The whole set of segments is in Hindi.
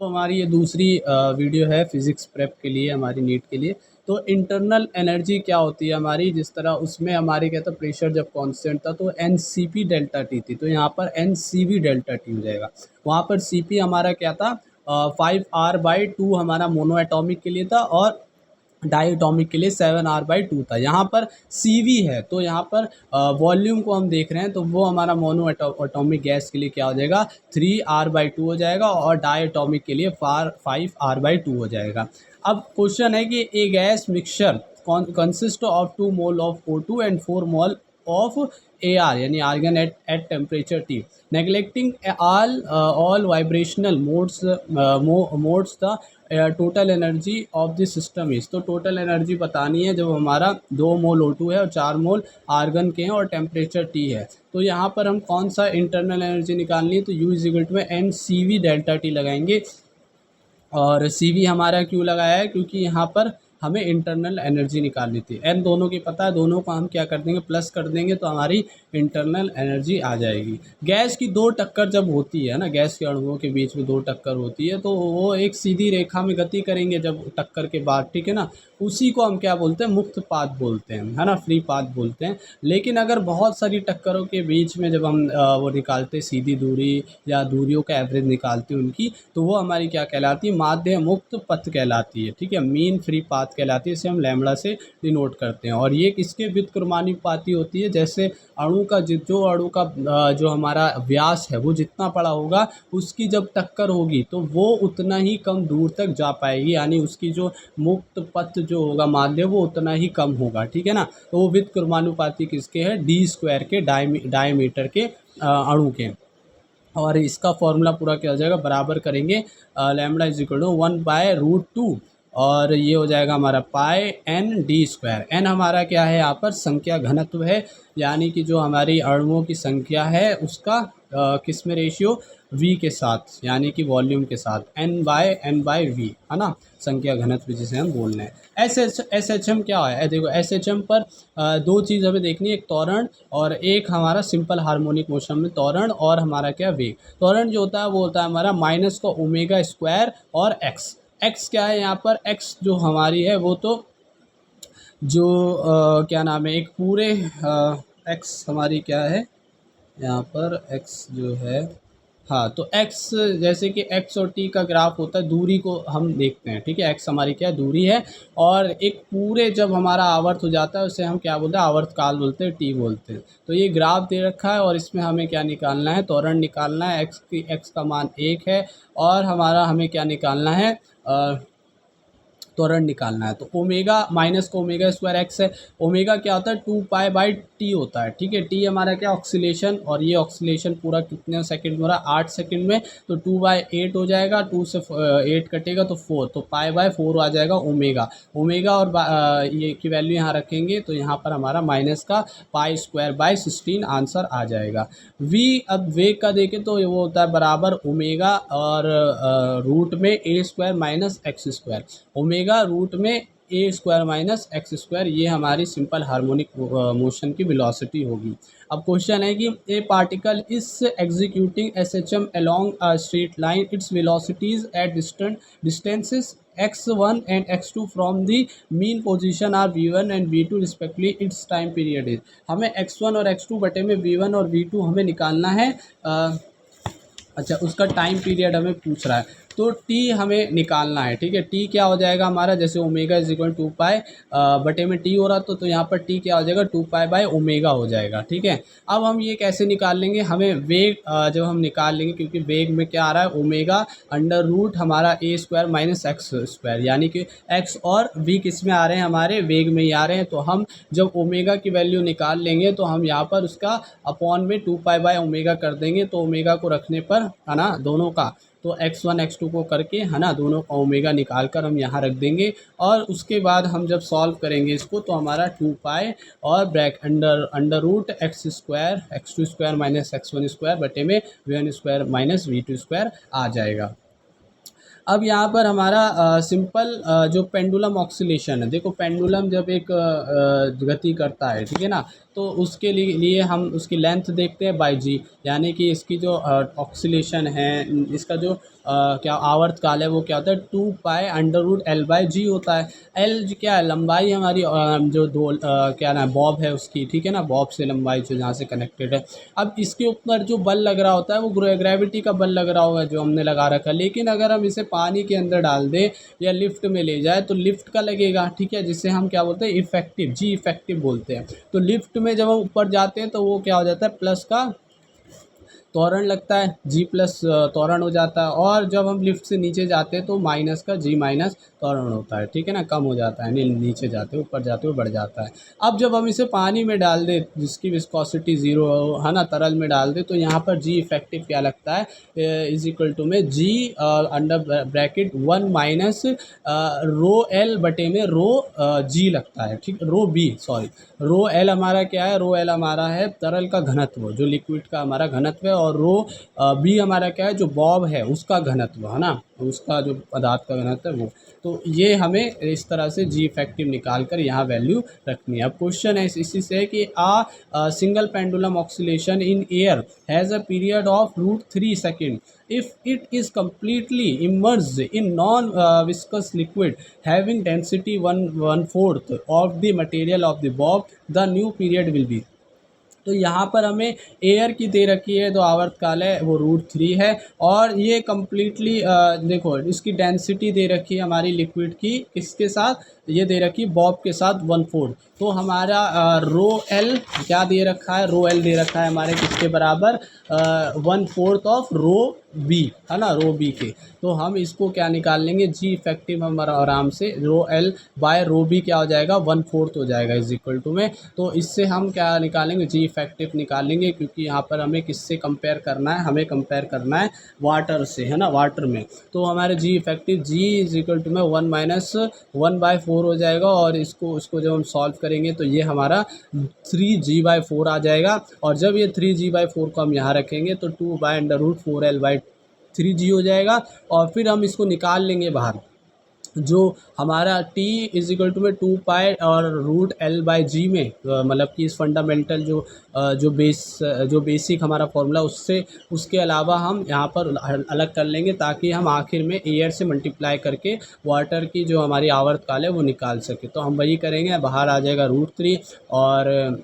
तो हमारी ये दूसरी वीडियो है फिज़िक्स प्रेप के लिए, हमारी नीट के लिए। तो इंटरनल एनर्जी क्या होती है हमारी, जिस तरह उसमें हमारे क्या था, प्रेशर जब कांस्टेंट था तो एनसीपी डेल्टा टी थी, तो यहाँ पर एनसीवी डेल्टा टी हो जाएगा। वहाँ पर सीपी हमारा क्या था, 5r/2 हमारा मोनो एटॉमिक के लिए था, और डाई एटॉमिक के लिए 7r/2 था। यहाँ पर सीवी है, तो यहाँ पर वॉल्यूम को हम देख रहे हैं, तो वो हमारा मोनो एटॉमिक गैस के लिए क्या हो जाएगा, 3r/2 हो जाएगा, और डाई एटॉमिक के लिए 5r/2 हो जाएगा। अब क्वेश्चन है कि a gas mixture consist of 2 mole of O2 and 4 mole of AR यानी argon at temperature T, neglecting all vibrational modes the total energy of the system is. तो टोटल एनर्जी बतानी है जब हमारा 2 मोल O2 है और 4 मोल आर्गन के हैं और टेम्परेचर T है। तो यहाँ पर हम कौन सा इंटरनल एनर्जी निकालनी है, तो U इज इक्वल टू में N C V delta T लगाएंगे। और सी वी हमारा क्यों लगाया है, क्योंकि यहाँ पर हमें इंटरनल एनर्जी निकालनी थी। एन दोनों की पता है, दोनों को हम क्या कर देंगे, प्लस कर देंगे, तो हमारी इंटरनल एनर्जी आ जाएगी। गैस की दो टक्कर जब होती है ना, गैस के अणुओं के बीच में दो टक्कर होती है, तो वो एक सीधी रेखा में गति करेंगे जब टक्कर के बाद, ठीक है ना। उसी को हम क्या बोलते हैं, मुक्त पाथ बोलते हैं, है ना, फ्री पाथ बोलते हैं। लेकिन अगर बहुत सारी टक्करों के बीच में जब हम वो निकालते सीधी दूरी या दूरियों का एवरेज निकालते हैं उनकी, तो वो हमारी क्या कहलाती है, माध्य मुक्त पथ कहलाती है, ठीक है, मीन फ्री पाथ कहलाती है। इसे हम लैम्बडा से डिनोट करते हैं। और ये किसके व्युत्क्रमानुपाती होती है, जैसे अणु का जो अणु का जो हमारा व्यास है वो जितना बड़ा होगा, उसकी जब टक्कर होगी तो वो उतना ही कम दूर तक जा पाएगी, यानी उसकी जो मुक्त पथ जो होगा माध्य, वो उतना ही कम होगा, ठीक है ना। तो वो व्युत्क्रमानुपाती किसके है, d² के डायमीटर के अणु के। और इसका फॉर्मूला पूरा क्या हो जाएगा, बराबर करेंगे लैम्बडा इज इक्वल टू 1/√2, और ये हो जाएगा हमारा पाई एन d²। एन हमारा क्या है, यहाँ पर संख्या घनत्व है, यानी कि जो हमारी अणुओं की संख्या है उसका किस में रेशियो, v के साथ, यानी कि वॉल्यूम के साथ, n/v, है ना, संख्या घनत्व जिसे हम बोल रहे हैं। एस एच एम क्या है, देखो एस एच एम पर दो चीज़ हमें देखनी है, एक त्वरण और एक हमारा सिंपल हार्मोनिक मोशन में त्वरण और हमारा क्या वेग। त्वरण जो होता है वो होता है हमारा माइनस का ω² और एक्स क्या है, यहाँ पर एक्स जो हमारी है वो तो जो क्या नाम है, एक पूरे एक्स हमारी क्या है यहाँ पर, एक्स जो है, हाँ, तो x जैसे कि x और t का ग्राफ होता है, दूरी को हम देखते हैं, ठीक है, x हमारी क्या दूरी है, और एक पूरे जब हमारा आवर्त हो जाता है उसे हम क्या बोलते हैं, आवर्त काल बोलते हैं, t बोलते हैं। तो ये ग्राफ दे रखा है और इसमें हमें क्या निकालना है, त्वरण निकालना है। x का मान 1 है, और हमारा हमें क्या निकालना है, त्वरण निकालना है। तो ओमेगा माइनस का ω² x है, ओमेगा क्या होता है, 2π/t होता है, ठीक है। टी हमारा क्या ऑक्सीलेशन, और ये ऑक्सीलेशन पूरा कितने सेकंड में हो रहा है, 8 सेकंड में, तो 2/8 हो जाएगा, 2 से 8 कटेगा तो 4, तो π/4 आ जाएगा ओमेगा। ओमेगा और ये की वैल्यू यहाँ रखेंगे, तो यहाँ पर हमारा माइनस का π²/16 आंसर आ जाएगा। v, अब वेग का देखें तो वो होता है बराबर ओमेगा और रूट में a² - x², ओमेगा रूट में a² - x², ये हमारी सिंपल हार्मोनिक मोशन की वेलोसिटी होगी। अब क्वेश्चन है कि a particle is executing SHM along a straight line, its velocities at distances x1 and x2 from the mean position are v1 and v2 respectively, its time period is. हमें x1 और x2 बटे में v1 और v2 हमें निकालना है। अच्छा, उसका टाइम पीरियड हमें पूछ रहा है, तो t हमें निकालना है, ठीक है। t क्या हो जाएगा हमारा, जैसे ओमेगा इज इक्वल 2π बटे में t हो रहा, तो यहाँ पर t क्या हो जाएगा, 2π/ω हो जाएगा, ठीक है। अब हम ये कैसे निकाल लेंगे, हमें वेग जब हम निकाल लेंगे, क्योंकि वेग में क्या आ रहा है, ओमेगा अंडर रूट हमारा a² - x², यानी कि x और v किस में आ रहे हैं, हमारे वेग में ही आ रहे हैं। तो हम जब ओमेगा की वैल्यू निकाल लेंगे तो हम यहाँ पर उसका अपॉन में 2π/ω कर देंगे, तो ओमेगा को रखने पर, है ना, दोनों का, तो x1 x2 को करके, है ना, दोनों का ओमेगा निकाल कर हम यहाँ रख देंगे। और उसके बाद हम जब सॉल्व करेंगे इसको, तो हमारा 2π और brake under root x² - x1² बटे में v1² - v2² आ जाएगा। अब यहाँ पर हमारा सिंपल जो पेंडुलम ऑक्सीलेशन है, देखो पेंडुलम जब एक गति करता है, ठीक है ना, तो उसके लिए हम उसकी लेंथ देखते हैं बाय जी, यानी कि इसकी जो ऑक्सीलेशन है, इसका जो क्या आवर्तकाल है वो क्या होता है 2 पाई अंडर रूट L/G होता है। एल क्या है, लंबाई हमारी जो दो क्या ना बॉब है उसकी, ठीक है ना, बॉब से लंबाई जो जहाँ से कनेक्टेड है। अब इसके ऊपर जो बल लग रहा होता है वो ग्रेविटी का बल लग रहा होगा जो हमने लगा रखा है, लेकिन अगर हम इसे पानी के अंदर डाल दें या लिफ्ट में ले जाए तो लिफ्ट का लगेगा, ठीक है, जिसे हम क्या बोलते हैं इफेक्टिव, जी इफेक्टिव बोलते हैं। तो लिफ्ट में जब हम ऊपर जाते हैं तो वो क्या हो जाता है प्लस का त्वरण लगता है, जी प्लस त्वरण हो जाता है, और जब हम लिफ्ट से नीचे जाते हैं तो माइनस का जी माइनस त्वरण होता है, ठीक है ना, कम हो जाता है, नीचे जाते ऊपर जाते हुए बढ़ जाता है। अब जब हम इसे पानी में डाल दें जिसकी विस्कोसिटी ज़ीरो है ना, तरल में डाल दें, तो यहाँ पर जी इफेक्टिव क्या लगता है इज इक्वल टू में G under bracket 1 minus rho L बटे में रो जी लगता है, ठीक, rho B sorry, rho L हमारा क्या है, रो एल हमारा है तरल का घनत्व, जो लिक्विड का हमारा घनत्व है, और रो बी हमारा क्या है जो बॉब है उसका घनत्व है ना, उसका जो पदार्थ का घनत्व है वो। तो ये हमें इस तरह से जी इफेक्टिव निकाल कर यहाँ वैल्यू रखनी है। अब क्वेश्चन है इसी से कि single pendulum oscillation in air has a period of √3 second if it is completely immersed in non viscous liquid having density 1/4 of the material of the bob, the new period will be। तो यहाँ पर हमें एयर की दे रखी है, तो आवर्तकाल है वो √3 है, और ये कम्प्लीटली देखो इसकी डेंसिटी दे रखी है हमारी लिक्विड की, किसके साथ, ये दे रखी है बॉब के साथ 1/4। तो हमारा रो एल क्या दे रखा है, रो एल दे रखा है हमारे किसके बराबर 1/4 ऑफ रो बी, है ना, रो बी के। तो हम इसको क्या निकाल लेंगे, जी इफेक्टिव हमारा आराम से rho L by rho B क्या हो जाएगा 1/4 हो जाएगा इज इक्वल टू में। तो इससे हम क्या निकालेंगे, जी इफेक्टिव निकालेंगे, क्योंकि यहाँ पर हमें किससे कंपेयर करना है, हमें कंपेयर करना है वाटर से, है ना, वाटर में। तो हमारे G effective G is equal to में 1 माइनस 1/4 हो जाएगा, और इसको जब हम सॉल्व करेंगे तो ये हमारा 3g/4 आ जाएगा, और जब ये 3g/4 को हम यहाँ रखेंगे तो 2/√4L/3g हो जाएगा, और फिर हम इसको निकाल लेंगे बाहर, जो हमारा t इज इक्वल टू में 2 पाई और √L/G में, मतलब कि इस फंडामेंटल जो बेसिक हमारा फॉर्मूला उससे, उसके अलावा हम यहाँ पर अलग कर लेंगे, ताकि हम आखिर में एयर से मल्टीप्लाई करके वाटर की जो हमारी आवर्तकाल है वो निकाल सके। तो हम वही करेंगे, बाहर आ जाएगा √3 और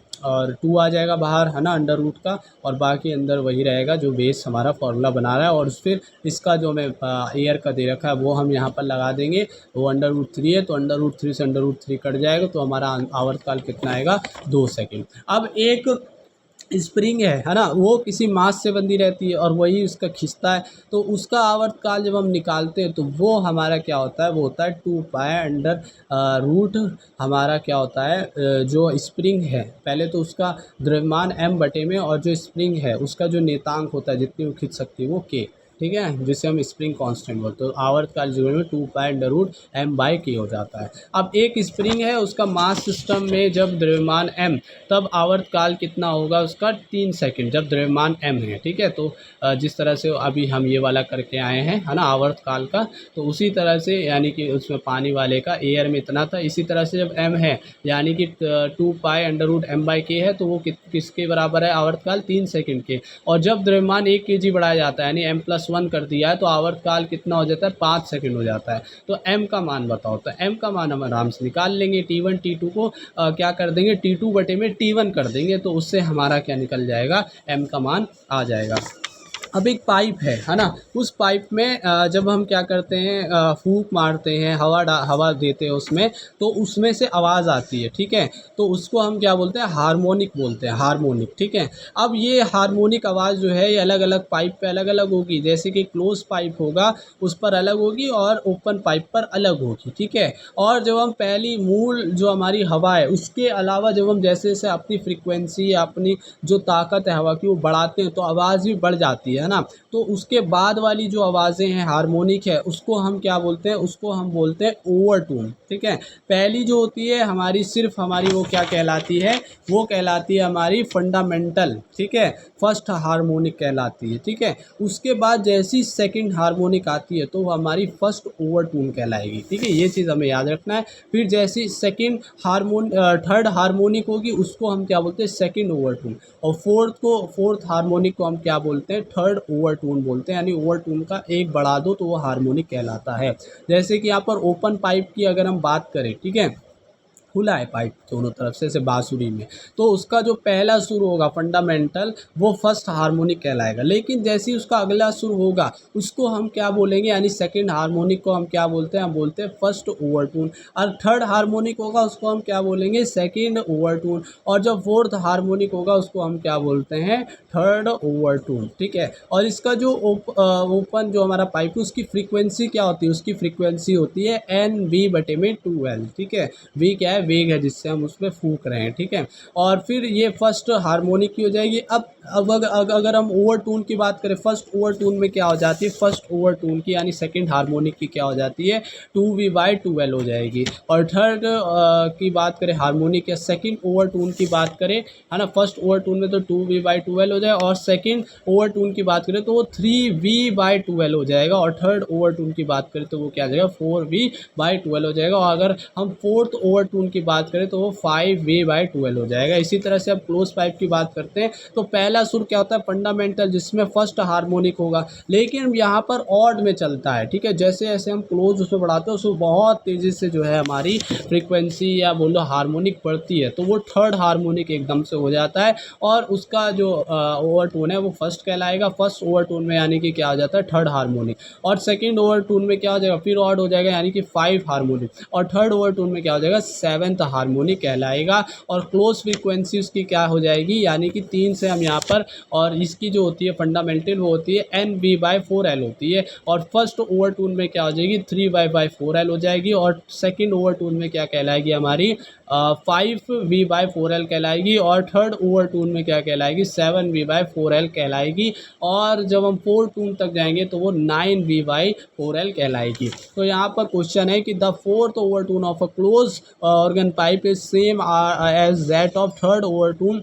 2 आ जाएगा बाहर, है ना, अंडर रूट का, और बाकी अंदर वही रहेगा जो बेस हमारा फॉर्मूला बना रहा है, और फिर इसका जो हमें एयर का दे रखा है वो हम यहाँ पर लगा देंगे, वो अंडर रूट 3 है, तो अंडर रूट 3 से अंडर रूट 3 कट जाएगा, तो हमारा आवर्तकाल कितना आएगा 2 सेकंड। अब एक स्प्रिंग है ना, वो किसी मास से बंधी रहती है और वही उसका खींचता है, तो उसका आवर्तकाल जब हम निकालते हैं तो वो हमारा क्या होता है, वो होता है 2 पाई अंडर रूट, हमारा क्या होता है जो स्प्रिंग है, पहले तो उसका द्रव्यमान m बटे में, और जो स्प्रिंग है उसका जो नेतांक होता है जितनी वो खींच सकती है वो k, ठीक है, जिसे हम स्प्रिंग कांस्टेंट बोलते हैं। तो आवर्तकाल जीवन में 2 पाई अंडर रूट m/k हो जाता है। अब एक स्प्रिंग है, उसका मास सिस्टम में जब द्रव्यमान m, तब आवर्तकाल कितना होगा उसका 3 सेकंड, जब द्रव्यमान m है, ठीक है। तो जिस तरह से अभी हम ये वाला करके आए हैं, है ना, आवर्तकाल का, तो उसी तरह से, यानी कि उसमें पानी वाले का एयर में इतना था, इसी तरह से जब m है यानी कि 2 पाई अंडर रूट m/k है, तो वो किसके बराबर है आवर्तकाल 3 सेकंड के, और जब द्रव्यमान 1 kg बढ़ाया जाता है, यानी m+1 कर दिया है, तो आवर्तकाल कितना हो जाता है 5 सेकंड हो जाता है। तो m का मान बताओ, तो m का मान हम आराम से निकाल लेंगे, T1 T2 को क्या कर देंगे, T2 बटे में T1 कर देंगे, तो उससे हमारा क्या निकल जाएगा, m का मान आ जाएगा। अब एक पाइप है ना, उस पाइप में जब हम क्या करते हैं फूंक मारते हैं, हवा देते हैं उसमें, तो उसमें से आवाज़ आती है, ठीक है, तो उसको हम क्या बोलते हैं, हार्मोनिक बोलते हैं, हार्मोनिक, ठीक है। अब ये हार्मोनिक आवाज़ जो है ये अलग अलग पाइप पे अलग अलग होगी, जैसे कि क्लोज पाइप होगा उस पर अलग होगी और ओपन पाइप पर अलग होगी, ठीक है। और जब हम पहली मूल जो हमारी हवा है उसके अलावा जब हम जैसे जैसे अपनी फ्रिक्वेंसी या अपनी जो ताकत है हवा की वो बढ़ाते हैं, तो आवाज़ भी बढ़ जाती है है ना, तो उसके बाद वाली जो आवाज़ें हैं हार्मोनिक है उसको हम क्या बोलते हैं, उसको हम बोलते हैं ओवरटोन। ठीक है, पहली जो होती है हमारी सिर्फ हमारी वो क्या कहलाती है, वो कहलाती है हमारी फंडामेंटल। ठीक है, फर्स्ट हार्मोनिक कहलाती है। ठीक है, उसके बाद जैसी सेकंड हार्मोनिक आती है तो वो हमारी फर्स्ट ओवरटोन कहलाएगी। ठीक है, ये चीज़ हमें याद रखना है। फिर जैसी सेकंड थर्ड हार्मोनिक होगी उसको हम क्या बोलते हैं, सेकंड ओवरटोन। और फोर्थ हार्मोनिक को हम क्या बोलते हैं, थर्ड ओवरटोन बोलते हैं। यानी ओवरटोन का एक बढ़ा दो तो वो हार्मोनिक कहलाता है। जैसे कि यहाँ पर ओपन पाइप की अगर हम बात करें, ठीक है, खुला है पाइप दोनों तरफ से, जैसे बांसुरी में, तो उसका जो पहला सुर होगा फंडामेंटल वो फर्स्ट हार्मोनिक कहलाएगा। लेकिन जैसे ही उसका अगला सुर होगा उसको हम क्या बोलेंगे, यानी सेकंड हार्मोनिक को हम क्या बोलते हैं, हम बोलते हैं फर्स्ट ओवरटोन। और थर्ड हार्मोनिक होगा उसको हम क्या बोलेंगे, सेकंड ओवरटोन। और जब फोर्थ हार्मोनिक होगा उसको हम क्या बोलते हैं, थर्ड ओवरटोन। ठीक है, और इसका जो ओपन जो हमारा पाइप है उसकी फ्रीक्वेंसी क्या होती है, उसकी फ्रीक्वेंसी होती है NV/2L। ठीक है, वी क्या है, वेग है जिससे हम उसमें फूंक रहे हैं। ठीक है, और फिर ये फर्स्ट हार्मोनिक की हो जाएगी। अब अगर हम ओवरटोन की बात करें, फर्स्ट ओवरटोन में क्या हो जाती है, फर्स्ट ओवरटोन की यानी सेकंड हार्मोनिक की क्या हो जाती है, 2V/2L हो जाएगी। और थर्ड की बात करें हार्मोनिक या सेकंड ओवरटोन की बात करें, है ना, फर्स्ट ओवरटोन में तो 2V/2L हो जाए, और सेकंड ओवरटोन की बात करें तो वो 3V/2L हो जाएगा। और थर्ड ओवरटोन की बात करें तो वो क्या आ जाएगा, 4V/2L हो जाएगा। और अगर हम फोर्थ ओवरटोन की बात करें तो वो 5V/2L हो जाएगा। इसी तरह से अब क्लोज पाइप की बात करते हैं तो पहला सुर क्या होता है, फंडामेंटल, जिसमें फर्स्ट हार्मोनिक होगा, लेकिन यहाँ पर ऑड में चलता है। ठीक है, जैसे जैसे हम क्लोज उसमें बढ़ाते हैं उसमें बहुत तेज़ी से जो है हमारी फ्रीक्वेंसी या बोलो हार्मोनिक बढ़ती है, तो वो थर्ड हार्मोनिक एकदम से हो जाता है। और उसका जो ओवरटोन है वो फर्स्ट कहलाएगा। फर्स्ट ओवरटोन में यानी कि क्या हो जाता है, थर्ड हार्मोनिक। और सेकेंड ओवरटोन में क्या हो जाएगा, फिर ऑड हो जाएगा यानी कि 5 हार्मोनिक। और थर्ड ओवरटोन में क्या हो जाएगा, 7th हार्मोनिक कहलाएगा। और क्लोज फ्रीक्वेंसी उसकी क्या हो जाएगी, यानी कि 3 से हम यहाँ पर, और इसकी जो होती है फंडामेंटल वो होती है NV/4L होती है। और फर्स्ट ओवरटोन में क्या हो जाएगी, 3V/4L हो जाएगी। और सेकेंड ओवरटोन में क्या कहलाएगी हमारी, 5V/4L कहलाएगी। और थर्ड ओवरटोन में क्या कहलाएगी, 7V/4L कहलाएगी। और जब हम फोर्थ टून तक जाएंगे तो वो 9V/4L कहलाएगी। तो यहाँ पर क्वेश्चन है कि the fourth overtone of a close organ pipe is same as that of third overtone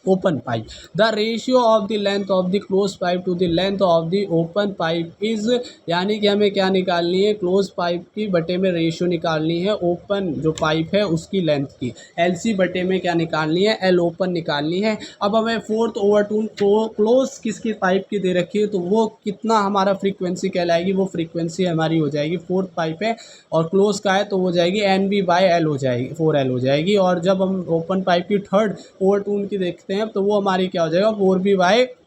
open pipe. The ratio of the length of the close pipe to the length of the open pipe is, यानी कि हमें क्या निकालनी है, क्लोज पाइप की बटे में रेशियो निकालनी है ओपन जो पाइप है उसकी लेंथ की। LC बटे में क्या निकालनी है, L ओपन निकालनी है। अब हमें फोर्थ ओवरटोन को क्लोज किसकी पाइप की दे रखी है तो वो कितना हमारा फ्रीक्वेंसी कहलाएगी, वो फ्रीक्वेंसी हमारी हो जाएगी, फोर्थ पाइप है और क्लोज का है तो वो जाएगी NV/L हो जाएगी, 4L हो जाएगी। और जब हम ओपन पाइप की थर्ड ओवरटोन की देखते हैं तो वो हमारी क्या हो जाएगा, 4V/2L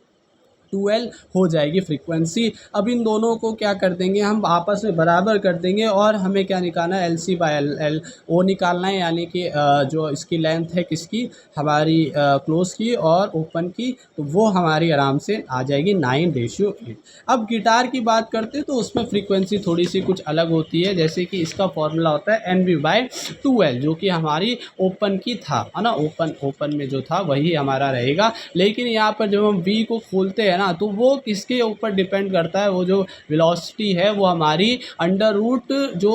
हो जाएगी फ्रीक्वेंसी। अब इन दोनों को क्या कर देंगे, हम आपस में बराबर कर देंगे और हमें क्या निकालना है, LC/L वो निकालना है। यानी कि जो इसकी लेंथ है किसकी, हमारी क्लोज की और ओपन की, तो वो हमारी आराम से आ जाएगी 9:8। अब गिटार की बात करते हैं तो उसमें फ्रीक्वेंसी थोड़ी सी कुछ अलग होती है। जैसे कि इसका फॉर्मूला होता है NV/2L, जो कि हमारी ओपन की था, है ना, ओपन में जो था वही हमारा रहेगा। लेकिन यहाँ पर जब हम V को खोलते हैं ना तो वो किसके ऊपर डिपेंड करता है, वो जो वेलोसिटी है वो हमारी अंडर रूट जो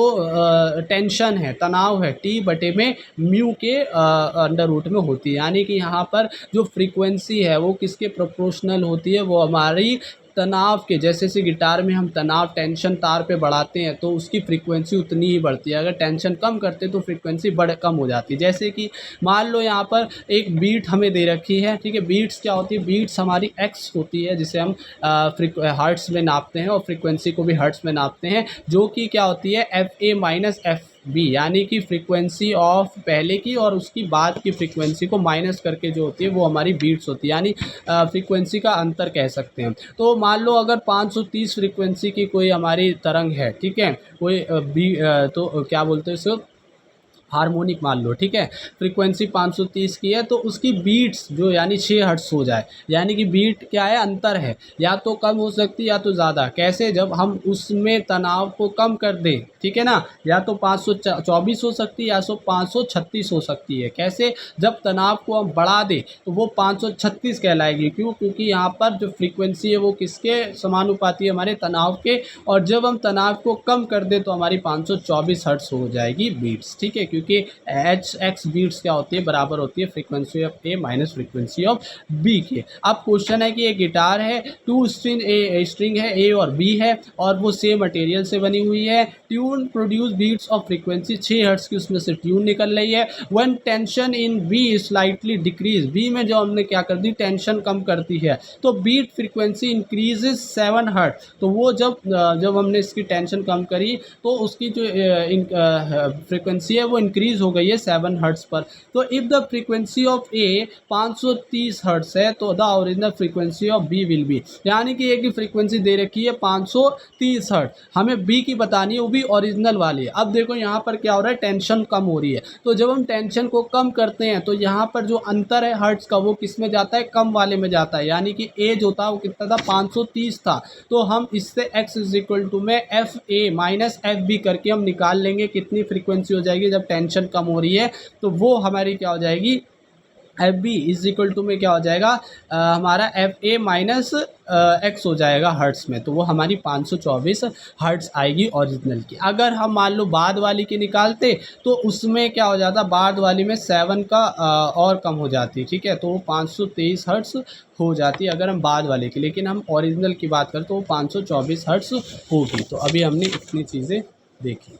टेंशन है, तनाव है, T/में म्यू के अंडर रूट में होती है। यानी कि यहाँ पर जो फ्रीक्वेंसी है वो किसके प्रोपोर्शनल होती है, वो हमारी तनाव के। जैसे जैसे गिटार में हम तनाव टेंशन तार पे बढ़ाते हैं तो उसकी फ्रीक्वेंसी उतनी ही बढ़ती है, अगर टेंशन कम करते हैं तो फ्रीक्वेंसी कम हो जाती है। जैसे कि मान लो यहाँ पर एक बीट हमें दे रखी है, ठीक है, बीट्स क्या होती है, बीट्स हमारी एक्स होती है जिसे हम हर्ट्स में नापते हैं और फ्रीक्वेंसी को भी हर्ट्स में नापते हैं, जो कि क्या होती है FA-FB, यानी कि फ्रीक्वेंसी ऑफ पहले की और उसकी बाद की फ्रीक्वेंसी को माइनस करके जो होती है वो हमारी बीट्स होती है, यानी फ्रीक्वेंसी का अंतर कह सकते हैं। तो मान लो अगर 530 फ्रीक्वेंसी की कोई हमारी तरंग है, ठीक है, कोई तो क्या बोलते हैं इसको, हार्मोनिक मान लो, ठीक है, फ्रीक्वेंसी 530 की है, तो उसकी बीट्स जो यानी 6 हर्ट्ज़ हो जाए, यानी कि बीट क्या है, अंतर है, या तो कम हो सकती है या तो ज़्यादा। कैसे? जब हम उसमें तनाव को कम कर दें, ठीक है ना, या तो 524 हो सकती है या 536 हो सकती है। कैसे? जब तनाव को हम बढ़ा दें तो वो 536 कहलाएगी। क्यों? क्योंकि यहाँ पर जो फ्रीक्वेंसी है वो किसके समानुपाती है, हमारे तनाव के, और जब हम तनाव को कम कर दें तो हमारी 524 हर्ट्ज़ हो जाएगी बीट्स, ठीक है, क्योंकि एच एक्स बीट्स क्या होती है, बराबर होती है frequency of A minus frequency of B के। अब क्वेश्चन है कि ये गिटार है, टू स्ट्रिंग है, ए और बी है, और वो सेम मटेरियल से बनी हुई है। Tune produce beats of frequency 6 hertz की उसमें से ट्यून निकल रही है। When tension in B slightly decrease, B में जो हमने क्या कर दी, टेंशन कम करती है, तो बीट फ्रीक्वेंसी इंक्रीजेज 7 हर्ट्ज़। तो वो जब हमने इसकी टेंशन कम करी तो उसकी जो फ्रीक्वेंसी है वो इंक्रीज़ हो गई है 7 हर्ट्ज़ पर। तो if the frequency of A 530 hertz है तो the original frequency of B will be, यानी कि ए की फ्रीक्वेंसी दे रखी है 530 हर्ट्ज़, हमें बी की बतानी है, वो भी ओरिजिनल वाली है। अब देखो यहाँ पर क्या हो रहा है, टेंशन कम हो रही है, तो जब हम टेंशन को कम करते हैं तो यहाँ पर जो अंतर है हर्ट्ज़ का वो किस में जाता है, कम वाले में जाता है, यानी कि ए जो था वो कितना था, 530 था। तो हम इससे x इज इक्वल टू में F A minus F B करके हम निकाल लेंगे कितनी फ्रीक्वेंसी हो जाएगी जब टेंशन कम हो रही है, तो वो हमारी क्या हो जाएगी, F B is equal to में क्या हो जाएगा, हमारा एफ ए माइनस एक्स हो जाएगा हर्ट्ज़ में, तो वो हमारी 524 हर्ट्ज़ आएगी ओरिजिनल की। अगर हम मान लो बाद वाली की निकालते तो उसमें क्या हो जाता, बाद वाली में 7 का और कम हो जाती, ठीक है, तो वो 523 हर्ट्ज़ हो जाती अगर हम बाद वाले की, लेकिन हम ओरिजिनल की बात करें तो वो 524 हर्ट्ज़ होगी। तो अभी हमने इतनी चीज़ें देखी।